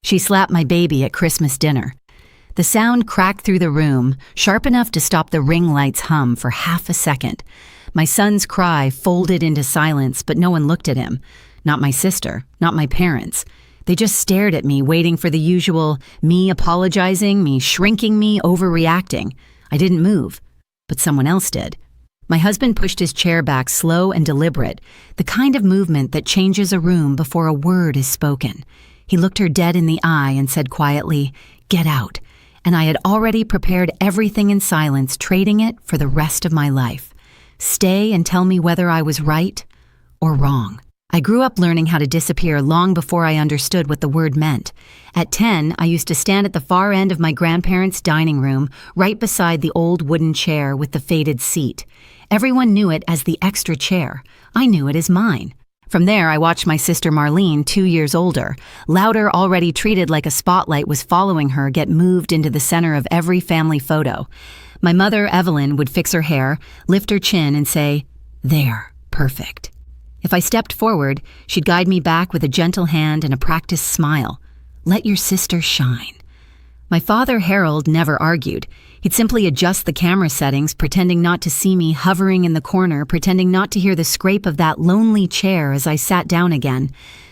She slapped my baby at Christmas dinner. The sound cracked through the room, sharp enough to stop the ring light's hum for half a second. My son's cry folded into silence, but no one looked at him. Not my sister, not my parents. They just stared at me, waiting for the usual me apologizing, me shrinking, me overreacting. I didn't move, but someone else did. My husband pushed his chair back, slow and deliberate, the kind of movement that changes a room before a word is spoken. He looked her dead in the eye and said quietly, "Get out." And I had already prepared everything in silence, trading it for the rest of my life. Stay and tell me whether I was right or wrong. I grew up learning how to disappear long before I understood what the word meant. At 10, I used to stand at the far end of my grandparents' dining room, right beside the old wooden chair with the faded seat. Everyone knew it as the extra chair. I knew it as mine. From there, I watched my sister Marlene, 2 years older, louder, already treated like a spotlight was following her, get moved into the center of every family photo. My mother, Evelyn, would fix her hair, lift her chin, and say, "There, perfect." If I stepped forward, she'd guide me back with a gentle hand and a practiced smile. "Let your sister shine." My father, Harold, never argued. He'd simply adjust the camera settings, pretending not to see me hovering in the corner, pretending not to hear the scrape of that lonely chair as I sat down again.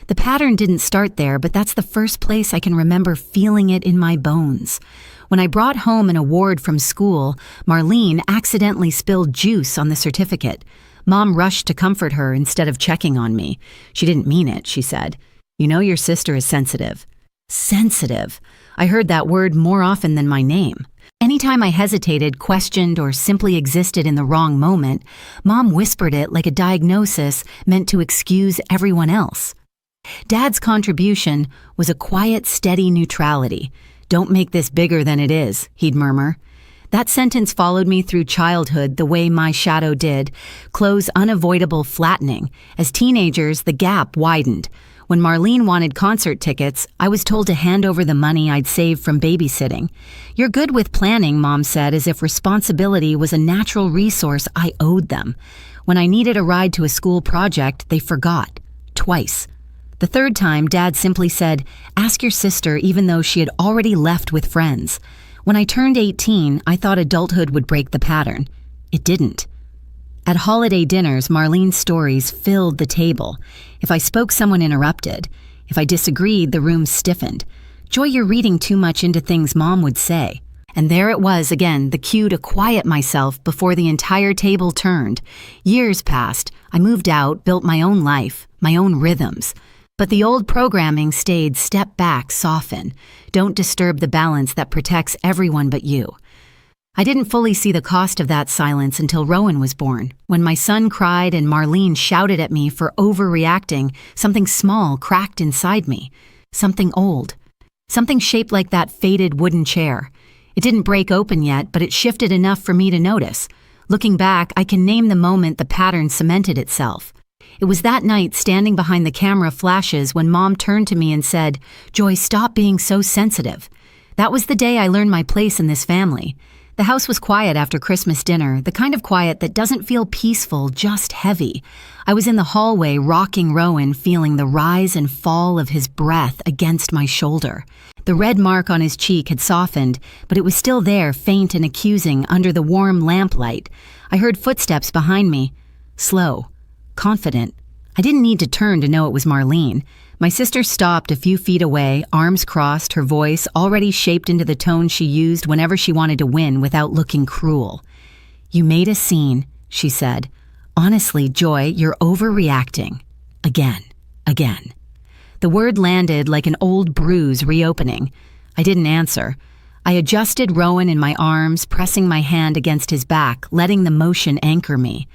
The pattern didn't start there, but that's the first place I can remember feeling it in my bones. When I brought home an award from school, Marlene accidentally spilled juice on the certificate. Mom rushed to comfort her instead of checking on me. She didn't mean it, she said. "You know your sister is sensitive." Sensitive. I heard that word more often than my name. Anytime I hesitated, questioned, or simply existed in the wrong moment, Mom whispered it like a diagnosis meant to excuse everyone else. Dad's contribution was a quiet, steady neutrality. "Don't make this bigger than it is," he'd murmur. That sentence followed me through childhood the way my shadow did, clothes unavoidable flattening. As teenagers, the gap widened. When Marlene wanted concert tickets, I was told to hand over the money I'd saved from babysitting. "You're good with planning," Mom said, as if responsibility was a natural resource I owed them. When I needed a ride to a school project, they forgot. Twice. The third time, Dad simply said, "Ask your sister," even though she had already left with friends. When I turned 18, I thought adulthood would break the pattern. It didn't. At holiday dinners, Marlene's stories filled the table. If I spoke, someone interrupted. If I disagreed, the room stiffened. "Joy, you're reading too much into things," Mom would say. And there it was again, the cue to quiet myself before the entire table turned. Years passed. I moved out, built my own life, my own rhythms. But the old programming stayed, step back, soften. Don't disturb the balance that protects everyone but you. I didn't fully see the cost of that silence until Rowan was born. When my son cried and Marlene shouted at me for overreacting, something small cracked inside me. Something old. Something shaped like that faded wooden chair. It didn't break open yet, but it shifted enough for me to notice. Looking back, I can name the moment the pattern cemented itself. It was that night, standing behind the camera flashes, when Mom turned to me and said, "Joy, stop being so sensitive." That was the day I learned my place in this family. The house was quiet after Christmas dinner, the kind of quiet that doesn't feel peaceful, just heavy. I was in the hallway, rocking Rowan, feeling the rise and fall of his breath against my shoulder. The red mark on his cheek had softened, but it was still there, faint and accusing, under the warm lamplight. I heard footsteps behind me. Slow. Confident. I didn't need to turn to know it was Marlene. My sister stopped a few feet away, arms crossed, her voice already shaped into the tone she used whenever she wanted to win without looking cruel. "You made a scene," she said. "Honestly, Joy, you're overreacting. Again. Again." The word landed like an old bruise reopening. I didn't answer. I adjusted Rowan in my arms, pressing my hand against his back, letting the motion anchor me.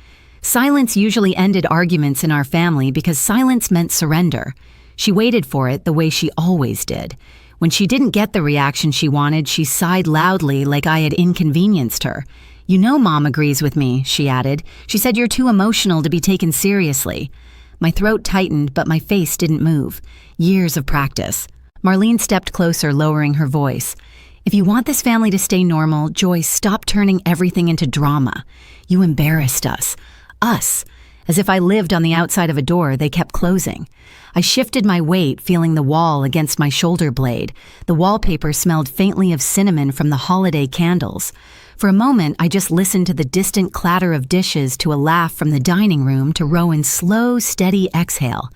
Silence usually ended arguments in our family because silence meant surrender. She waited for it the way she always did. When she didn't get the reaction she wanted, she sighed loudly like I had inconvenienced her. "You know Mom agrees with me," she added. "She said you're too emotional to be taken seriously." My throat tightened, but my face didn't move. Years of practice. Marlene stepped closer, lowering her voice. "If you want this family to stay normal, Joy, stop turning everything into drama. You embarrassed us. Us. As if I lived on the outside of a door, they kept closing. I shifted my weight, feeling the wall against my shoulder blade. The wallpaper smelled faintly of cinnamon from the holiday candles. For a moment, I just listened to the distant clatter of dishes, to a laugh from the dining room, to Rowan's slow, steady exhale.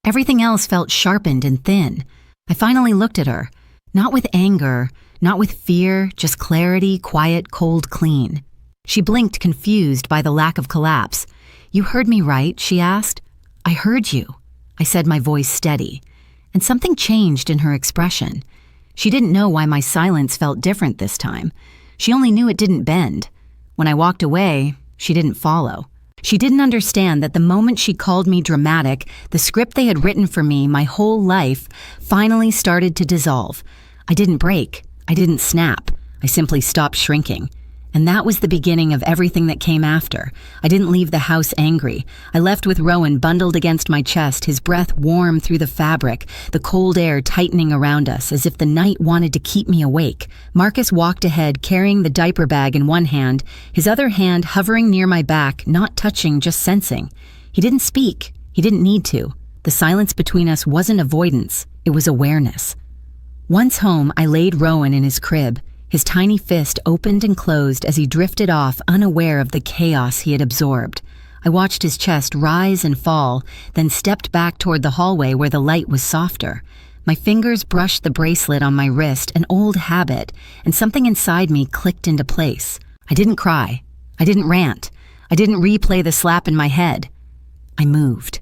Everything else felt sharpened and thin. I finally looked at her. Not with anger, not with fear, just clarity, quiet, cold, clean. She blinked, confused by the lack of collapse. "You heard me right?" she asked. "I heard you," I said, my voice steady. And something changed in her expression. She didn't know why my silence felt different this time. She only knew it didn't bend. When I walked away, she didn't follow. She didn't understand that the moment she called me dramatic, the script they had written for me my whole life finally started to dissolve. I didn't break. I didn't snap. I simply stopped shrinking. And that was the beginning of everything that came after. I didn't leave the house angry. I left with Rowan bundled against my chest, his breath warm through the fabric, the cold air tightening around us as if the night wanted to keep me awake. Marcus walked ahead, carrying the diaper bag in one hand, his other hand hovering near my back, not touching, just sensing. He didn't speak. He didn't need to. The silence between us wasn't avoidance. It was awareness. Once home, I laid Rowan in his crib. His tiny fist opened and closed as he drifted off, unaware of the chaos he had absorbed. I watched his chest rise and fall, then stepped back toward the hallway where the light was softer. My fingers brushed the bracelet on my wrist, an old habit, and something inside me clicked into place. I didn't cry. I didn't rant. I didn't replay the slap in my head. I moved.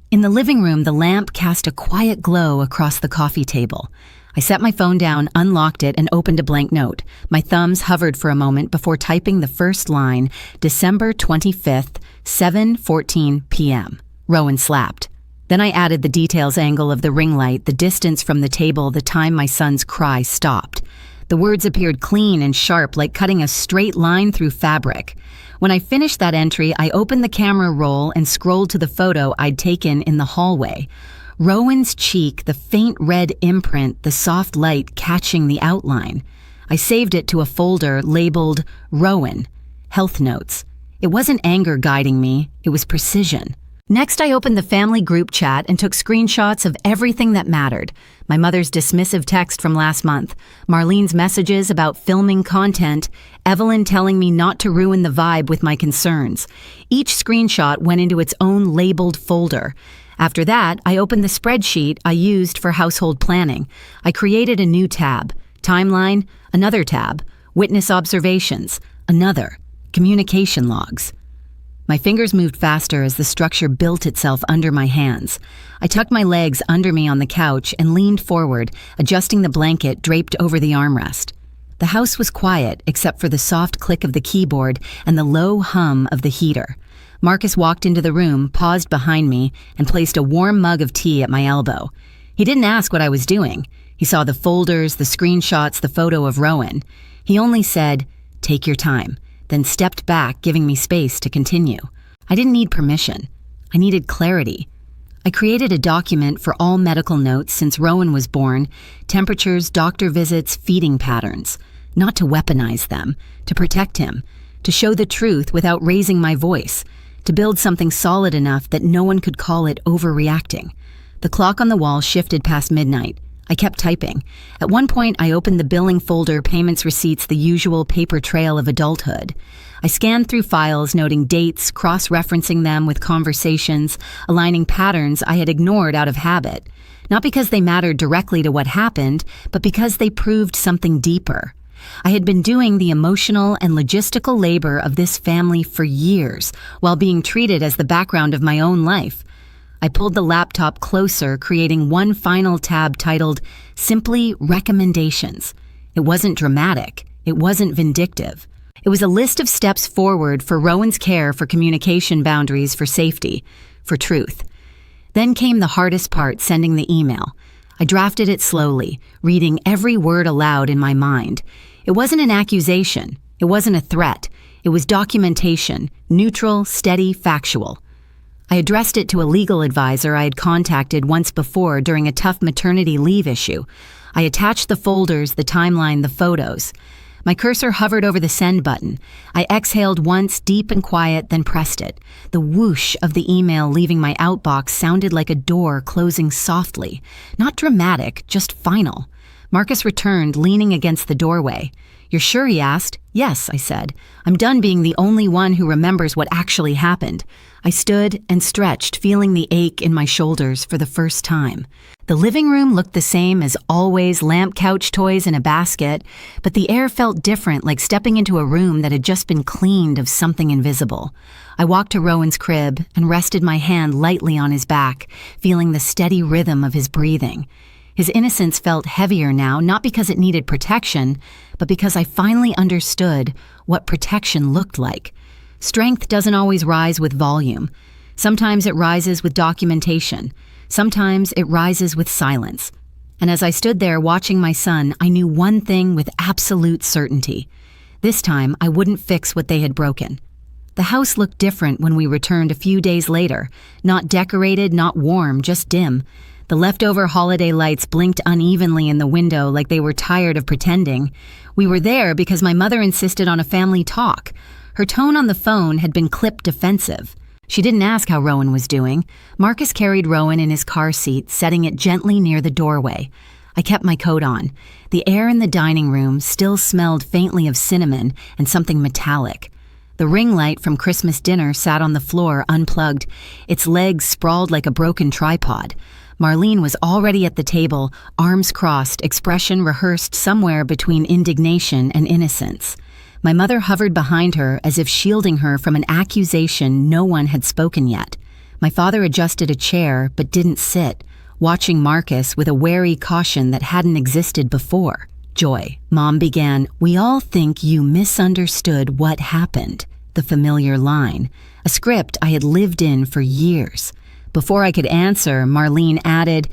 In the living room, the lamp cast a quiet glow across the coffee table. I set my phone down, unlocked it, and opened a blank note. My thumbs hovered for a moment before typing the first line, December 25th, 7:14 p.m. Rowan slapped. Then I added the details angle of the ring light, the distance from the table, the time my son's cry stopped. The words appeared clean and sharp, like cutting a straight line through fabric. When I finished that entry, I opened the camera roll and scrolled to the photo I'd taken in the hallway. Rowan's cheek, the faint red imprint, the soft light catching the outline. I saved it to a folder labeled Rowan, Health Notes. It wasn't anger guiding me, it was precision. Next, I opened the family group chat and took screenshots of everything that mattered. My mother's dismissive text from last month, Marlene's messages about filming content, Evelyn telling me not to ruin the vibe with my concerns. Each screenshot went into its own labeled folder. After that, I opened the spreadsheet I used for household planning. I created a new tab. Timeline, another tab. Witness observations, another. Communication logs. My fingers moved faster as the structure built itself under my hands. I tucked my legs under me on the couch and leaned forward, adjusting the blanket draped over the armrest. The house was quiet, except for the soft click of the keyboard and the low hum of the heater. Marcus walked into the room, paused behind me, and placed a warm mug of tea at my elbow. He didn't ask what I was doing. He saw the folders, the screenshots, the photo of Rowan. He only said, "Take your time," then stepped back, giving me space to continue. I didn't need permission. I needed clarity. I created a document for all medical notes since Rowan was born, temperatures, doctor visits, feeding patterns. Not to weaponize them, to protect him, to show the truth without raising my voice, to build something solid enough that no one could call it overreacting. The clock on the wall shifted past midnight. I kept typing. At one point, I opened the billing folder, payments, receipts, the usual paper trail of adulthood. I scanned through files, noting dates, cross-referencing them with conversations, aligning patterns I had ignored out of habit. Not because they mattered directly to what happened, but because they proved something deeper. I had been doing the emotional and logistical labor of this family for years, while being treated as the background of my own life. I pulled the laptop closer, creating one final tab titled, simply Recommendations. It wasn't dramatic. It wasn't vindictive. It was a list of steps forward for Rowan's care, for communication boundaries, for safety, for truth. Then came the hardest part, sending the email. I drafted it slowly, reading every word aloud in my mind. It wasn't an accusation. It wasn't a threat. It was documentation, neutral, steady, factual. I addressed it to a legal advisor I had contacted once before during a tough maternity leave issue. I attached the folders, the timeline, the photos. My cursor hovered over the send button. I exhaled once, deep and quiet, then pressed it. The whoosh of the email leaving my outbox sounded like a door closing softly. Not dramatic, just final. Marcus returned, leaning against the doorway. "You're sure?" he asked. "Yes," I said. "I'm done being the only one who remembers what actually happened." I stood and stretched, feeling the ache in my shoulders for the first time. The living room looked the same as always, lamp couch toys in a basket, but the air felt different, like stepping into a room that had just been cleaned of something invisible. I walked to Rowan's crib and rested my hand lightly on his back, feeling the steady rhythm of his breathing. His innocence felt heavier now, not because it needed protection, but because I finally understood what protection looked like. Strength doesn't always rise with volume. Sometimes it rises with documentation. Sometimes it rises with silence. And as I stood there watching my son, I knew one thing with absolute certainty. This time, I wouldn't fix what they had broken. The house looked different when we returned a few days later. Not decorated, not warm, just dim. The leftover holiday lights blinked unevenly in the window like they were tired of pretending. We were there because my mother insisted on a family talk. Her tone on the phone had been clipped defensive. She didn't ask how Rowan was doing. Marcus carried Rowan in his car seat, setting it gently near the doorway. I kept my coat on. The air in the dining room still smelled faintly of cinnamon and something metallic. The ring light from Christmas dinner sat on the floor, unplugged, its legs sprawled like a broken tripod. Marlene was already at the table, arms crossed, expression rehearsed somewhere between indignation and innocence. My mother hovered behind her as if shielding her from an accusation no one had spoken yet. My father adjusted a chair but didn't sit, watching Marcus with a wary caution that hadn't existed before. "Joy," Mom began, "we all think you misunderstood what happened." The familiar line, a script I had lived in for years. Before I could answer, Marlene added,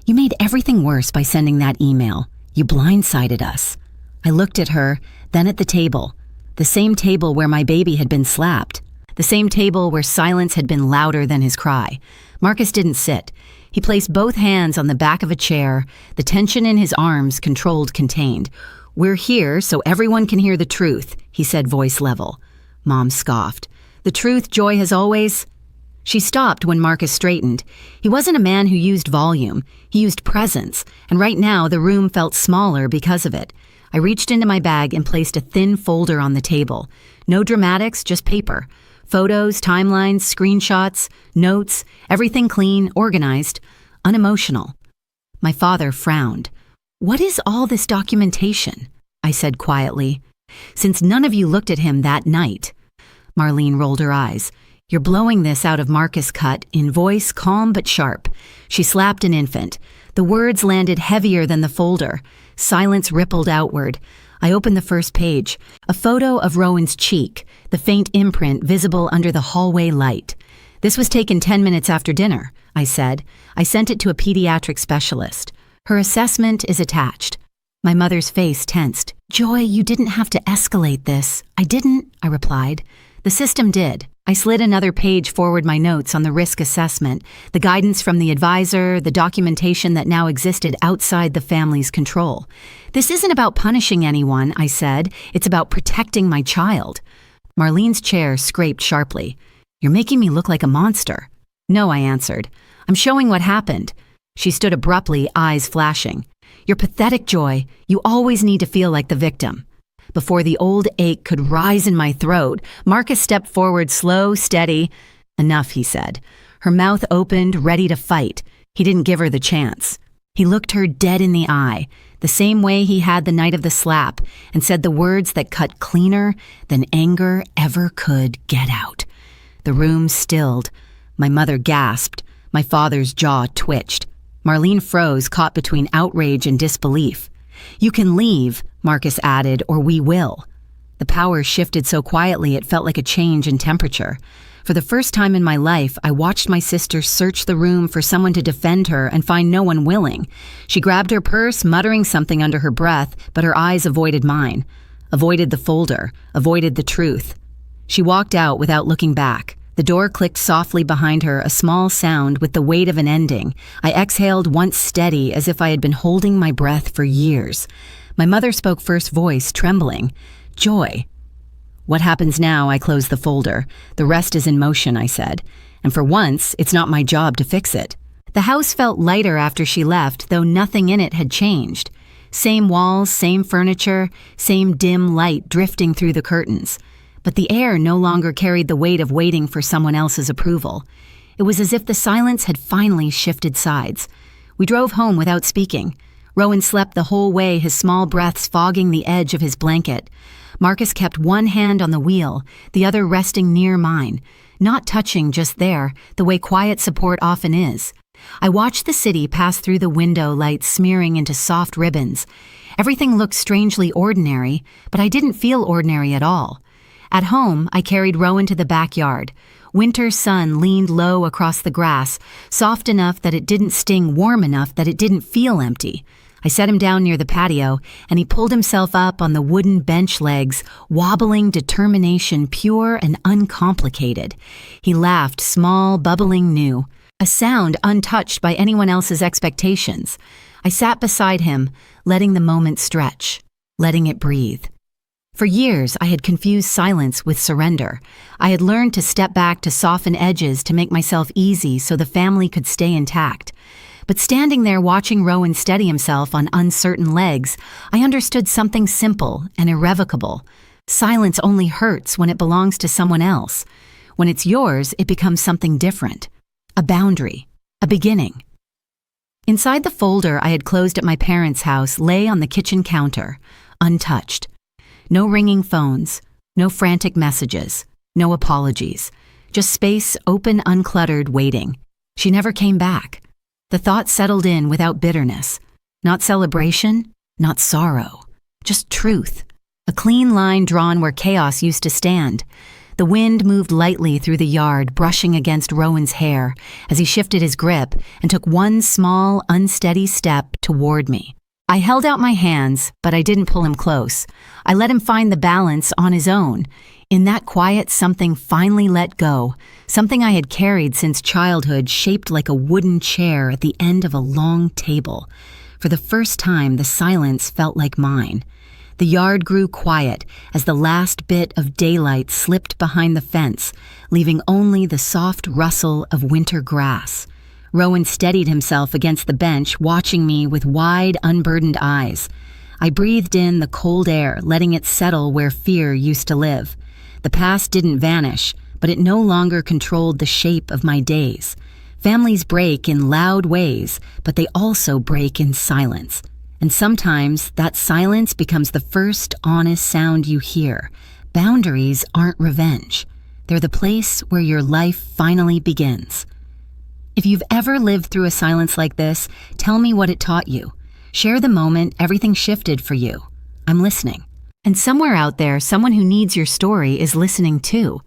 "You made everything worse by sending that email. You blindsided us." I looked at her, then at the table. The same table where my baby had been slapped. The same table where silence had been louder than his cry. Marcus didn't sit. He placed both hands on the back of a chair, the tension in his arms controlled, contained. "We're here so everyone can hear the truth," he said, voice level. Mom scoffed. "The truth Joy has always—" She stopped when Marcus straightened. He wasn't a man who used volume. He used presence, and right now the room felt smaller because of it. I reached into my bag and placed a thin folder on the table. No dramatics, just paper. Photos, timelines, screenshots, notes, everything clean, organized, unemotional. My father frowned. "What is all this documentation?" I said quietly. "Since none of you looked at him that night." Marlene rolled her eyes. "You're blowing this out of Marcus' cut, in voice calm but sharp." She slapped an infant. The words landed heavier than the folder. Silence rippled outward. I opened the first page. A photo of Rowan's cheek, the faint imprint visible under the hallway light. "This was taken 10 minutes after dinner," I said. "I sent it to a pediatric specialist. Her assessment is attached." My mother's face tensed. "Joy, you didn't have to escalate this." "I didn't," I replied. "The system did." I slid another page forward my notes on the risk assessment, the guidance from the advisor, the documentation that now existed outside the family's control. "This isn't about punishing anyone," I said. "It's about protecting my child." Marlene's chair scraped sharply. "You're making me look like a monster." "No," I answered. "I'm showing what happened." She stood abruptly, eyes flashing. "You're pathetic, Joy. You always need to feel like the victim." Before the old ache could rise in my throat, Marcus stepped forward, slow, steady. "Enough," he said. Her mouth opened, ready to fight. He didn't give her the chance. He looked her dead in the eye, the same way he had the night of the slap, and said the words that cut cleaner than anger ever could get out. The room stilled. My mother gasped. My father's jaw twitched. Marlene froze, caught between outrage and disbelief. "You can leave," Marcus added, "or we will." The power shifted so quietly it felt like a change in temperature. For the first time in my life, I watched my sister search the room for someone to defend her and find no one willing. She grabbed her purse, muttering something under her breath, but her eyes avoided mine, avoided the folder, avoided the truth. She walked out without looking back. The door clicked softly behind her, a small sound with the weight of an ending. I exhaled once steady, as if I had been holding my breath for years. My mother spoke first voice, trembling. "Joy." "What happens now?" I closed the folder. "The rest is in motion," I said. "And for once, it's not my job to fix it." The house felt lighter after she left, though nothing in it had changed. Same walls, same furniture, same dim light drifting through the curtains. But the air no longer carried the weight of waiting for someone else's approval. It was as if the silence had finally shifted sides. We drove home without speaking. Rowan slept the whole way, his small breaths fogging the edge of his blanket. Marcus kept one hand on the wheel, the other resting near mine, not touching, just there, the way quiet support often is. I watched the city pass through the window, light smearing into soft ribbons. Everything looked strangely ordinary, but I didn't feel ordinary at all. At home, I carried Rowan to the backyard. Winter sun leaned low across the grass, soft enough that it didn't sting, warm enough that it didn't feel empty. I set him down near the patio, and he pulled himself up on the wooden bench legs, wobbling determination pure and uncomplicated. He laughed, small, bubbling new, a sound untouched by anyone else's expectations. I sat beside him, letting the moment stretch, letting it breathe. For years, I had confused silence with surrender. I had learned to step back, to soften edges, to make myself easy so the family could stay intact. But standing there watching Rowan steady himself on uncertain legs, I understood something simple and irrevocable. Silence only hurts when it belongs to someone else. When it's yours, it becomes something different. A boundary, a beginning. Inside the folder I had closed at my parents' house lay on the kitchen counter, untouched. No ringing phones, no frantic messages, no apologies. Just space, open, uncluttered, waiting. She never came back. The thought settled in without bitterness. Not celebration, not sorrow. Just truth. A clean line drawn where chaos used to stand. The wind moved lightly through the yard, brushing against Rowan's hair as he shifted his grip and took one small, unsteady step toward me. I held out my hands, but I didn't pull him close. I let him find the balance on his own. In that quiet, something finally let go, something I had carried since childhood, shaped like a wooden chair at the end of a long table. For the first time, the silence felt like mine. The yard grew quiet as the last bit of daylight slipped behind the fence, leaving only the soft rustle of winter grass. Rowan steadied himself against the bench, watching me with wide, unburdened eyes. I breathed in the cold air, letting it settle where fear used to live. The past didn't vanish, but it no longer controlled the shape of my days. Families break in loud ways, but they also break in silence. And sometimes that silence becomes the first honest sound you hear. Boundaries aren't revenge. They're the place where your life finally begins. If you've ever lived through a silence like this, tell me what it taught you. Share the moment everything shifted for you. I'm listening. And somewhere out there, someone who needs your story is listening too.